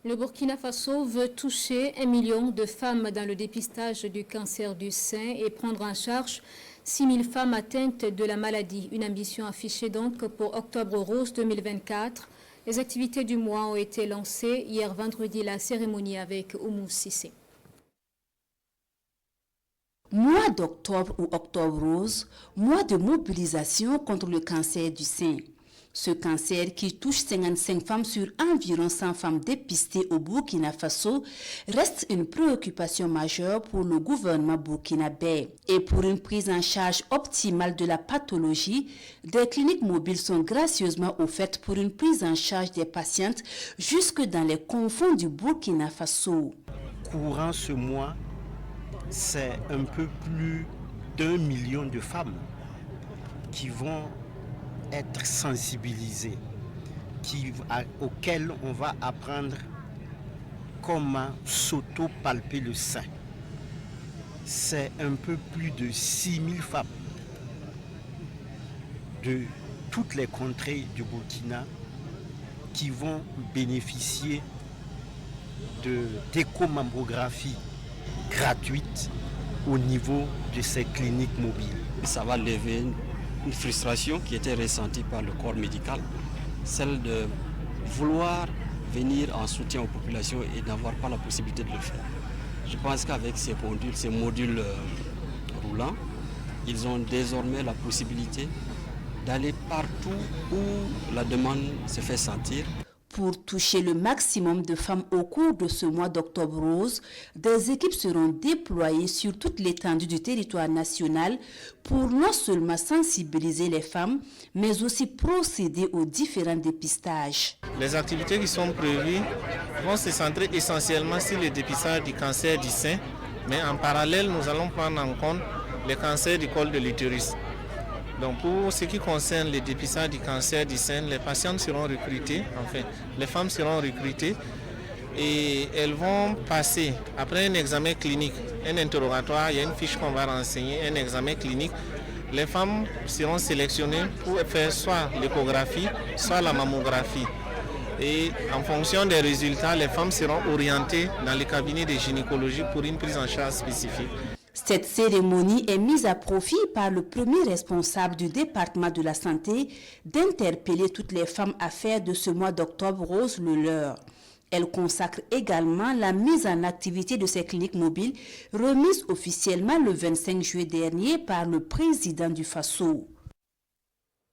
Le Burkina Faso veut toucher 1 million de femmes dans le dépistage du cancer du sein et prendre en charge 6 000 femmes atteintes de la maladie. Une ambition affichée donc pour Octobre Rose 2024. Les activités du mois ont été lancées hier vendredi, la cérémonie avec Oumou Sissé. Mois d'octobre ou Octobre Rose, mois de mobilisation contre le cancer du sein. Ce cancer qui touche 55 femmes sur environ 100 femmes dépistées au Burkina Faso reste une préoccupation majeure pour le gouvernement burkinabé. Et pour une prise en charge optimale de la pathologie, des cliniques mobiles sont gracieusement offertes pour une prise en charge des patientes jusque dans les confins du Burkina Faso. Courant ce mois, c'est un peu plus d'1 million de femmes qui vont être sensibilisés, auxquels on va apprendre comment s'auto-palper le sein. C'est un peu plus de 6 000 femmes de toutes les contrées du Burkina qui vont bénéficier d'échomammographie gratuite au niveau de ces cliniques mobiles. Ça va lever une frustration qui était ressentie par le corps médical, celle de vouloir venir en soutien aux populations et n'avoir pas la possibilité de le faire. Je pense qu'avec ces modules roulants, ils ont désormais la possibilité d'aller partout où la demande se fait sentir. Pour toucher le maximum de femmes au cours de ce mois d'Octobre Rose, des équipes seront déployées sur toute l'étendue du territoire national pour non seulement sensibiliser les femmes, mais aussi procéder aux différents dépistages. Les activités qui sont prévues vont se centrer essentiellement sur le dépistage du cancer du sein, mais en parallèle, nous allons prendre en compte le cancer du col de l'utérus. Donc pour ce qui concerne le dépistage du cancer du sein, les patientes seront recrutées, les femmes seront recrutées et elles vont passer, après un examen clinique, un interrogatoire, il y a une fiche qu'on va renseigner, un examen clinique. Les femmes seront sélectionnées pour faire soit l'échographie, soit la mammographie. Et en fonction des résultats, les femmes seront orientées dans les cabinets de gynécologie pour une prise en charge spécifique. Cette cérémonie est mise à profit par le premier responsable du département de la santé d'interpeller toutes les femmes à faire de ce mois d'Octobre Rose le leur. Elle consacre également la mise en activité de ces cliniques mobiles remises officiellement le 25 juillet dernier par le président du Faso.